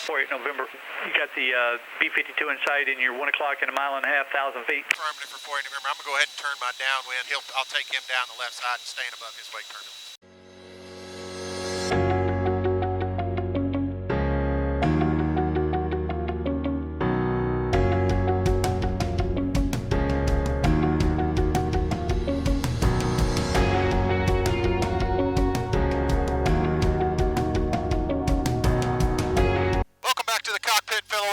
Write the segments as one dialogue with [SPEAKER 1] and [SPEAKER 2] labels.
[SPEAKER 1] 48 November. You got the B-52 in sight, and you're 1 o'clock in a mile and a half, 1,000 feet.
[SPEAKER 2] Affirmative for 48 November. I'm going to go ahead and turn my downwind. I'll take him down the left side and staying above his wake turbulence.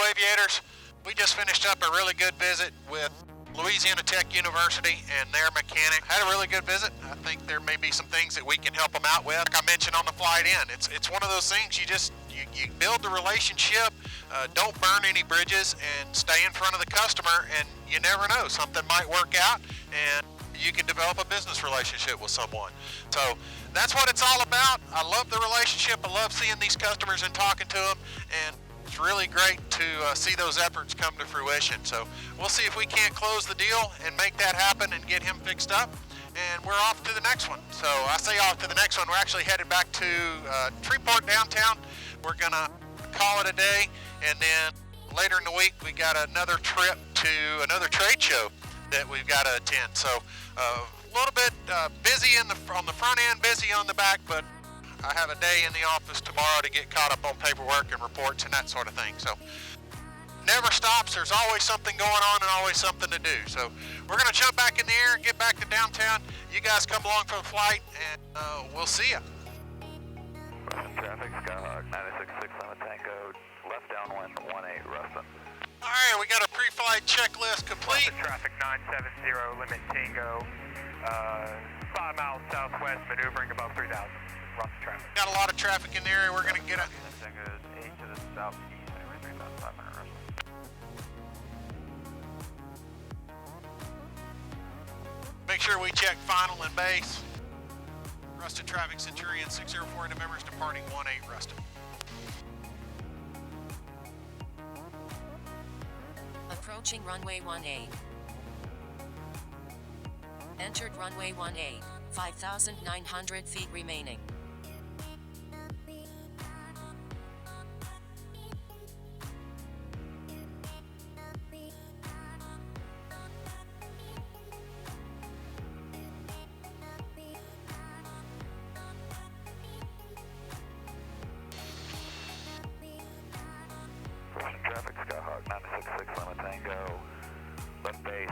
[SPEAKER 2] Aviators, we just finished up a really good visit with Louisiana Tech University and their mechanic. Had a really good visit. I think there may be some things that we can help them out with. Like I mentioned on the flight in, it's one of those things you build the relationship, don't burn any bridges, and stay in front of the customer, and you never know, something might work out and you can develop a business relationship with someone. So that's what it's all about. I love the relationship. I love seeing these customers and talking to them, and it's really great to see those efforts come to fruition. So we'll see if we can't close the deal and make that happen and get him fixed up. And we're off to the next one. So I say off to the next one. We're actually headed back to Treeport downtown. We're going to call it a day. And then later in the week, we got another trip to another trade show that we've got to attend. So a little bit busy on the front end, busy on the back, but I have a day in the office tomorrow to get caught up on paperwork and reports and that sort of thing. So never stops. There's always something going on and always something to do. So we're going to jump back in the air and get back to downtown. You guys come along for the flight, and we'll see you.
[SPEAKER 3] Ruston traffic, Skyhawk 966 Lima Tango, left downwind 18 Ruston.
[SPEAKER 2] All right, we got a pre-flight checklist complete.
[SPEAKER 4] Ruston traffic 970, limit Tango, 5 miles southwest, maneuvering above 3,000. Ruston traffic.
[SPEAKER 2] Got a lot of traffic in the area. We're going to get a...
[SPEAKER 3] Tango is 8 to the southeast, maneuvering about 500 Ruston.
[SPEAKER 2] Make sure we check final and base. Ruston traffic, Centurion 604 November is departing 18 Ruston.
[SPEAKER 5] Approaching runway 18. Entered runway 18, 5,900 feet remaining.
[SPEAKER 3] Ruston traffic, Skyhawk 966 Lima Tango, left base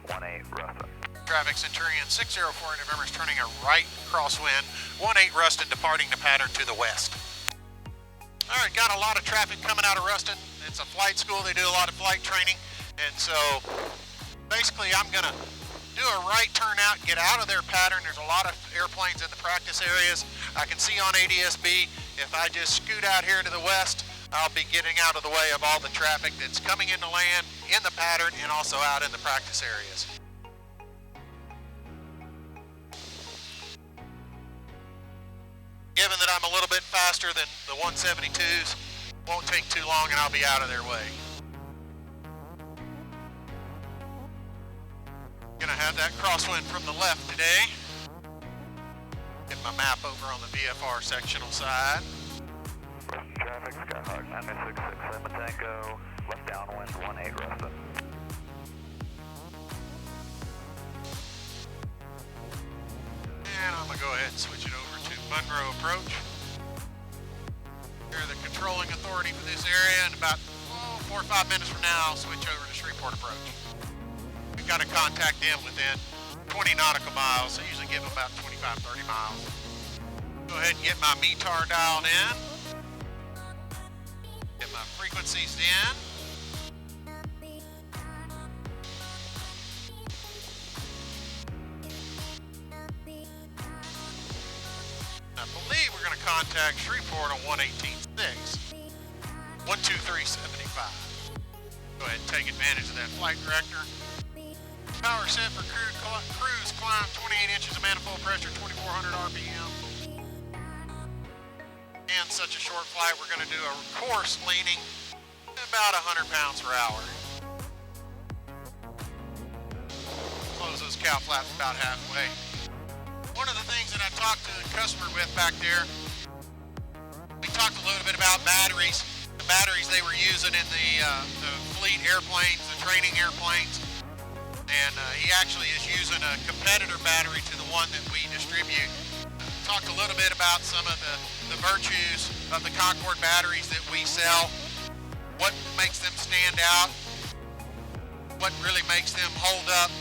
[SPEAKER 3] 18 Ruston.
[SPEAKER 2] Traffic, Centurion 604 November is turning a right crosswind, 18 Ruston, departing the pattern to the west. All right, got a lot of traffic coming out of Ruston. It's a flight school. They do a lot of flight training. And so basically I'm going to do a right turnout, get out of their pattern. There's a lot of airplanes in the practice areas. I can see on ADS-B, if I just scoot out here to the west, I'll be getting out of the way of all the traffic that's coming into land, in the pattern, and also out in the practice areas. Given that I'm a little bit faster than the 172s, won't take too long and I'll be out of their way. Gonna have that crosswind from the left today. Get my map over on the VFR sectional side.
[SPEAKER 3] Ruston traffic, Skyhawk 966 Lima Tango, left downwind 18 Ruston.
[SPEAKER 2] And I'm gonna go ahead and switch it over to Monroe approach. You're the controlling authority for this area, and about 4 or 5 minutes from now, I'll switch over to Shreveport approach. We've got to contact them within 20 nautical miles, so I usually give them about 25, 30 miles. Go ahead and get my METAR dialed in. Get my frequencies in. I believe we're going to contact Shreveport on 118.6, 123.75. Go ahead and take advantage of that flight director. Power set for cruise climb, 28 inches of manifold pressure, 2,400 RPM. And such a short flight, we're going to do a course leaning about 100 pounds per hour. Close those cow flaps about halfway. One of the things that I talked to the customer with back there, we talked a little bit about batteries. The battery they were using in the fleet airplanes, the training airplanes. And he actually is using a competitor battery to the one that we distribute. Talked a little bit about some of the virtues of the Concorde batteries that we sell, what makes them stand out, what really makes them hold up.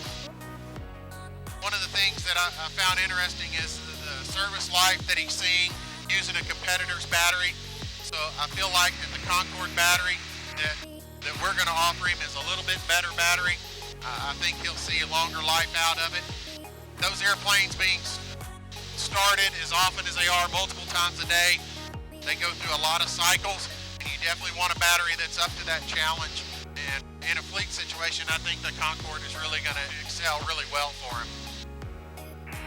[SPEAKER 2] One of the things that I found interesting is the service life that he's seeing using a competitor's battery. So I feel like that the Concorde battery that we're going to offer him is a little bit better battery. I think he'll see a longer life out of it. Those airplanes being started as often as they are, multiple times a day, they go through a lot of cycles, and you definitely want a battery that's up to that challenge. And in a fleet situation, I think the Concorde is really going to excel really well for him.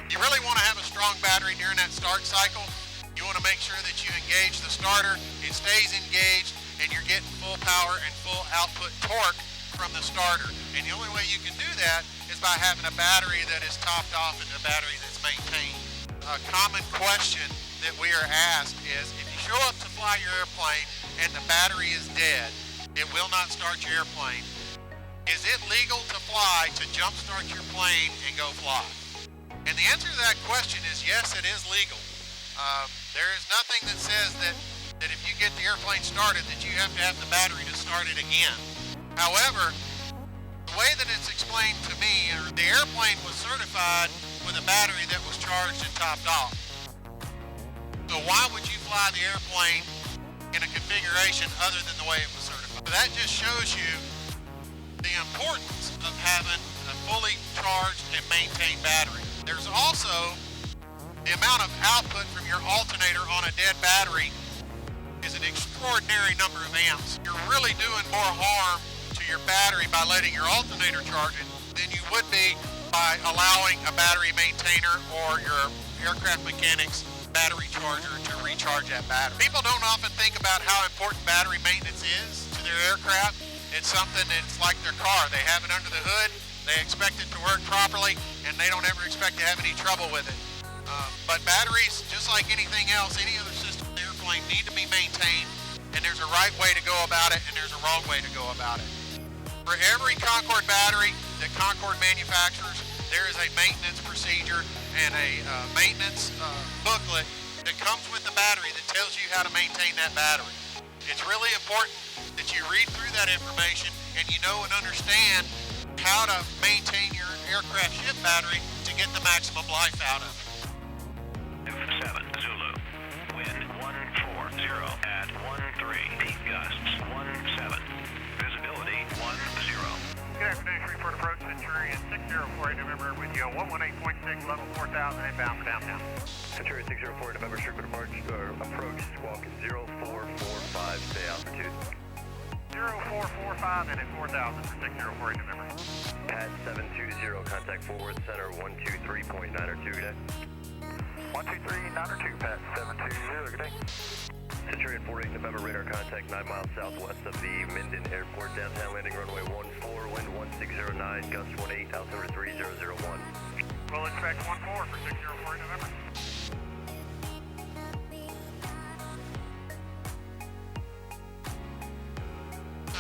[SPEAKER 2] You really want to have a strong battery during that start cycle. You want to make sure that you engage the starter, it stays engaged, and you're getting full power and full output torque from the starter. And the only way you can do that is by having a battery that is topped off and a battery that's maintained. A common question that we are asked is, if you show up to fly your airplane and the battery is dead, it will not start your airplane, is it legal to fly, to jump start your plane and go fly? And the answer to that question is yes, it is legal. There is nothing that says that if you get the airplane started that you have to have the battery to start it again. However, the way that it's explained to me, the airplane was certified with a battery that was charged and topped off. So why would you fly the airplane in a configuration other than the way it was certified? So that just shows you the importance of having a fully charged and maintained battery. There's also the amount of output from your alternator on a dead battery is an extraordinary number of amps. You're really doing more harm to your battery by letting your alternator charge it than you would be by allowing a battery maintainer or your aircraft mechanics battery charger to recharge that battery. People don't often think about how important battery maintenance is to their aircraft. It's something that's like their car. They have it under the hood, they expect it to work properly, and they don't ever expect to have any trouble with it. But batteries, just like anything else, any other system in the airplane, need to be maintained, and there's a right way to go about it, and there's a wrong way to go about it. For every Concorde battery that Concorde manufactures, there is a maintenance procedure and a maintenance booklet that comes with the battery that tells you how to maintain that battery. It's really important that you read through that information and you know and understand how to maintain your aircraft ship battery to get the maximum life out of it.
[SPEAKER 6] 7 Zulu, wind 140 at 13, peak gusts 17, visibility 10.
[SPEAKER 4] Good afternoon, Shreveport approach, Centurion 6048 November with you on 118.6, level 4000, inbound for downtown.
[SPEAKER 3] Centurion 604 November, Shreveport approach, squawk 0445, stay altitude.
[SPEAKER 4] 0445 and at 4000 for 6048 November.
[SPEAKER 3] Pad 720, contact forward center 123.902, good day.
[SPEAKER 4] 123.902, Pat 720, good day.
[SPEAKER 3] Centurion 48 November, radar contact 9 miles southwest of the Minden Airport, downtown landing runway 14, wind 1609, gust 18, altimeter 3001.
[SPEAKER 4] We'll expect 14 for 6048 November.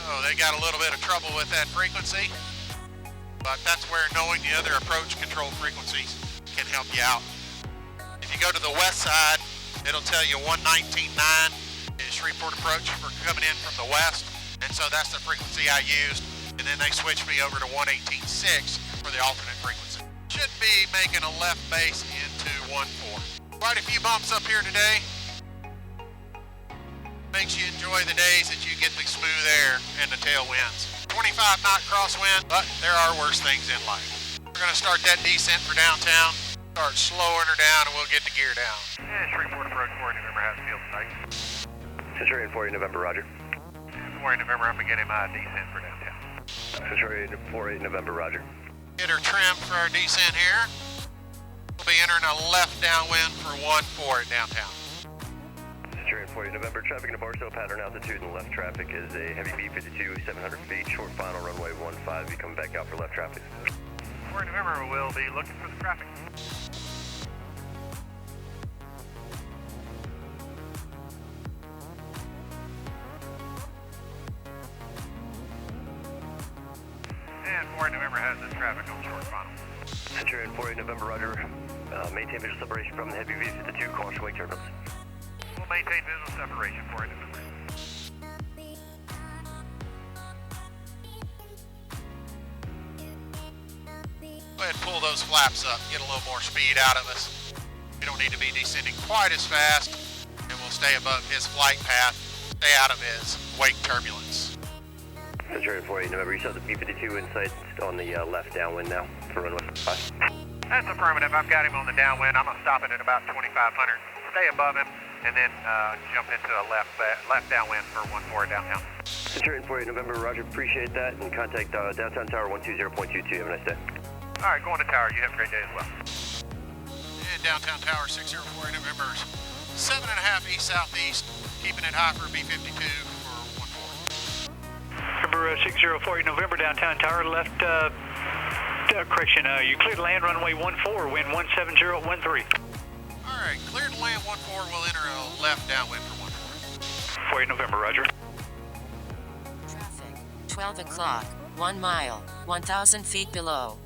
[SPEAKER 2] Oh, they got a little bit of trouble with that frequency, but that's where knowing the other approach control frequencies can help you out. If you go to the west side, it'll tell you 119.9 is Shreveport approach for coming in from the west, and so that's the frequency I used, and then they switched me over to 118.6 for the alternate frequency. Should be making a left base into 14. Quite a few bumps up here today. Makes you enjoy the days that you get the smooth air and the tailwinds. 25 knot crosswind, but there are worse things in life. We're going to start that descent for downtown, start slowing her down, and we'll get the gear down.
[SPEAKER 4] Yeah, Shreveport approach 40 November has field sight.
[SPEAKER 3] Centurion 40 November, roger.
[SPEAKER 4] 40 November, I'm beginning my descent for downtown.
[SPEAKER 3] Centurion 48 November, roger.
[SPEAKER 2] Get her trimmed for our descent here. We'll be entering a left downwind for 14 at downtown.
[SPEAKER 3] Centurion 40 November, traffic in a Barstow pattern altitude and left traffic is a heavy B-52, 700 feet, short final runway 15, you come back out for left traffic.
[SPEAKER 4] 40 November, we'll be looking for the traffic. 48 November has the traffic on short final.
[SPEAKER 3] Centurion 48 November, roger. Maintain visual separation from the heavy B-52, caution wake turbulence.
[SPEAKER 4] We'll maintain visual separation for it.
[SPEAKER 2] Go ahead and pull those flaps up, get a little more speed out of us. We don't need to be descending quite as fast, and we'll stay above his flight path, stay out of his wake turbulence.
[SPEAKER 3] Centurion 48 November, you saw the B-52 in sight on the left downwind now for runway 5.
[SPEAKER 4] That's affirmative. I've got him on the downwind. I'm going to stop it at about 2,500. Stay above him, and then jump into a left downwind for 14 downtown.
[SPEAKER 3] Centurion 48 November, roger, appreciate that, and contact downtown tower 120.22. Have a nice day.
[SPEAKER 4] All right, going to tower. You have a great day as well.
[SPEAKER 2] And downtown tower 604 November, 7.5 east-southeast, keeping it high for B-52 for 14.
[SPEAKER 1] Number 604 November, downtown tower, left, correction, you cleared land runway 14, wind 17013.
[SPEAKER 2] All right, cleared to land 14, we'll enter a left downwind for 14.
[SPEAKER 1] 48 November, roger.
[SPEAKER 5] Traffic, 12 o'clock, 1 mile, 1,000 feet below.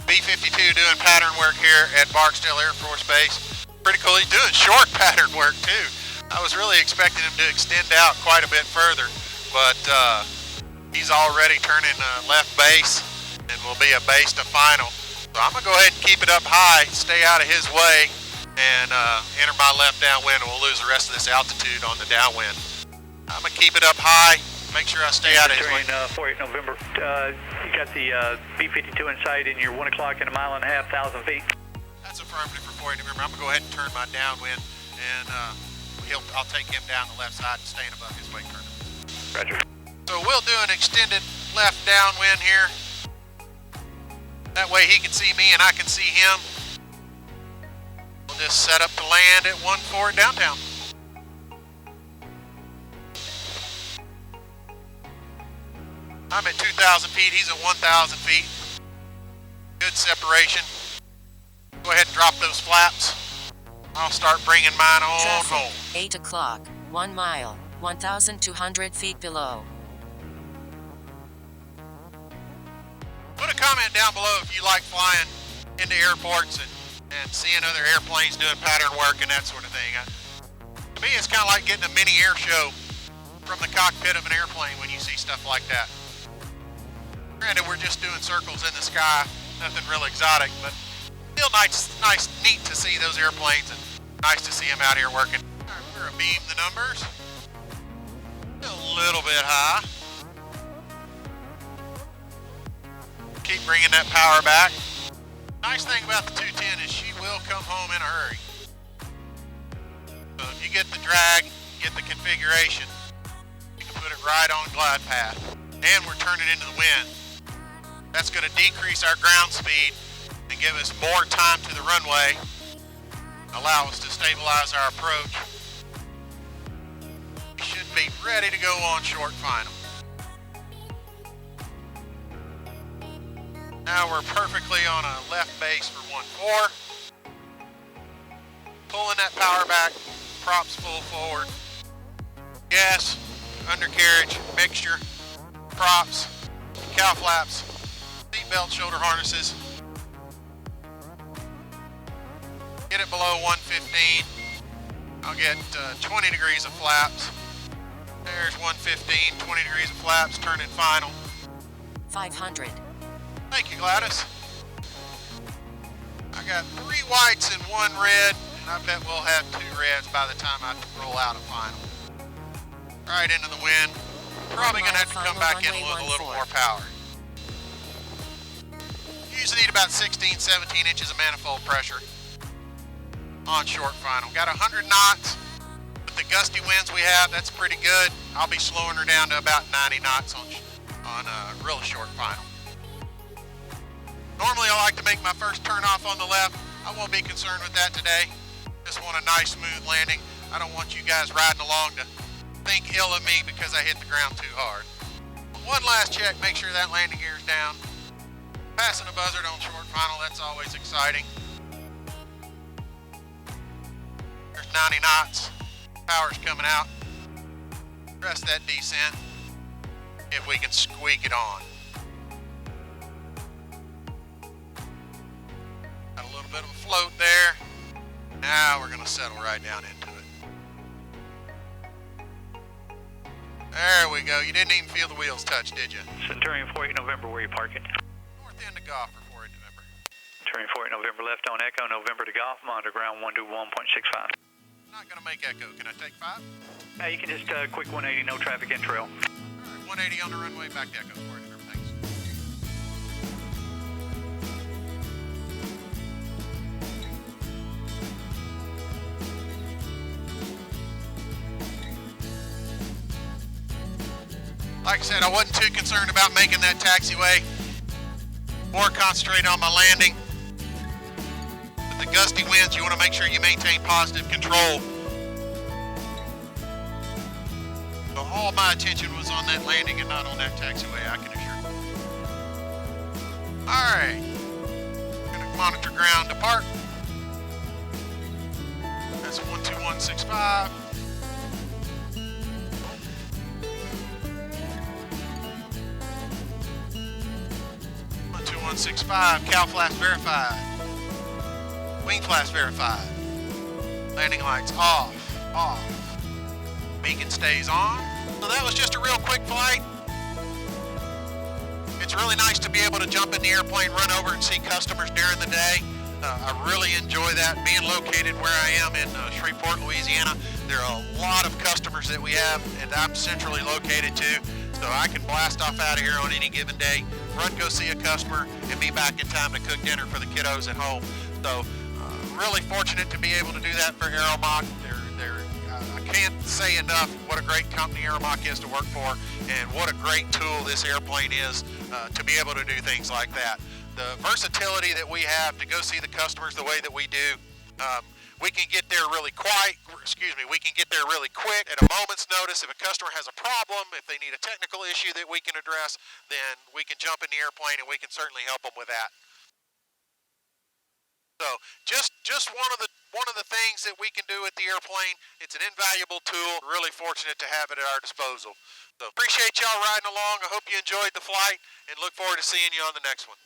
[SPEAKER 2] B-52 doing pattern work here at Barksdale Air Force Base. Pretty cool, he's doing short pattern work too. I was really expecting him to extend out quite a bit further, but he's already turning left base and will be a base to final. So I'm gonna go ahead and keep it up high, stay out of his way, and enter my left downwind, and we'll lose the rest of this altitude on the downwind. I'm gonna keep it up high, make sure I stay out of his way.
[SPEAKER 1] 48 November, you got the B-52 in sight in your 1 o'clock and a mile and a half, 1,000 feet.
[SPEAKER 2] That's affirmative for 48 November. I'm gonna go ahead and turn my downwind, and I'll take him down the left side and staying above his wake turbulence.
[SPEAKER 3] Roger.
[SPEAKER 2] So we'll do an extended left downwind here. That way he can see me and I can see him. We'll just set up to land at 14 downtown. I'm at 2,000 feet, he's at 1,000 feet. Good separation. Go ahead and drop those flaps. I'll start bringing mine on
[SPEAKER 5] Traffic,
[SPEAKER 2] home.
[SPEAKER 5] 8 o'clock, 1 mile, 1,200 feet below.
[SPEAKER 2] Put a comment down below if you like flying into airports and seeing other airplanes doing pattern work and that sort of thing. To me, it's kind of like getting a mini air show from the cockpit of an airplane when you see stuff like that. Granted, we're just doing circles in the sky, nothing real exotic, but still nice, neat to see those airplanes and nice to see them out here working. All right, we're gonna beam the numbers. A little bit high. Keep bringing that power back. Nice thing about the 210 is she will come home in a hurry. So if you get the drag, get the configuration, you can put it right on glide path. And we're turning into the wind. That's going to decrease our ground speed and give us more time to the runway, allow us to stabilize our approach. We should be ready to go on short final. Now we're perfectly on a left base for 14. Pulling that power back, props full forward. Gas, undercarriage, mixture, props, cow flaps, seat belt, shoulder harnesses. Get it below 115. I'll get 20 degrees of flaps. There's 115, 20 degrees of flaps, turning final.
[SPEAKER 5] 500.
[SPEAKER 2] Thank you, Gladys. I got 3 whites and 1 red, and I bet we'll have 2 reds by the time I roll out a final. Right into the wind. Probably gonna have to come back in with a little more power. Usually need about 16, 17 inches of manifold pressure on short final. Got 100 knots. With the gusty winds we have, that's pretty good. I'll be slowing her down to about 90 knots on a real short final. Normally I like to make my first turn off on the left. I won't be concerned with that today. Just want a nice smooth landing. I don't want you guys riding along to think ill of me because I hit the ground too hard. One last check, make sure that landing gear is down. Passing a buzzard on short final, that's always exciting. There's 90 knots. Power's coming out. Press that descent if we can squeak it on. little bit of a float there. Now we're going to settle right down into it. There we go. You didn't even feel the wheels touch, did you?
[SPEAKER 1] Centurion 48 November, where you parking?
[SPEAKER 2] North end of Golf for 48 November.
[SPEAKER 1] Centurion 48 November, left on Echo, November to Golf, monitor ground 121.65.
[SPEAKER 2] Not going to make Echo. Can I take 5?
[SPEAKER 1] You can just quick 180, no traffic in trail.
[SPEAKER 2] All right, 180 on the runway, back to Echo 48 November. Thanks. Like I said, I wasn't too concerned about making that taxiway. More concentrate on my landing. With the gusty winds, you want to make sure you maintain positive control. So all my attention was on that landing and not on that taxiway, I can assure you. Alright. Gonna monitor ground depart. That's 12165. 165, cow flaps verified. Wing flaps verified. Landing lights off. Beacon stays on. So that was just a real quick flight. It's really nice to be able to jump in the airplane, run over and see customers during the day. I really enjoy that. Being located where I am in Shreveport, Louisiana, there are a lot of customers that we have, and I'm centrally located too. So I can blast off out of here on any given day, run, go see a customer, and be back in time to cook dinner for the kiddos at home. So really fortunate to be able to do that for Aeromock. I can't say enough what a great company Aeromock is to work for, and what a great tool this airplane is to be able to do things like that. The versatility that we have to go see the customers the way that we do. We can get there really we can get there really quick at a moment's notice. If a customer has a problem, if they need a technical issue that we can address, then we can jump in the airplane and we can certainly help them with that. So just one of the things that we can do with the airplane. It's an invaluable tool. Really fortunate to have it at our disposal. So appreciate y'all riding along. I hope you enjoyed the flight and look forward to seeing you on the next one.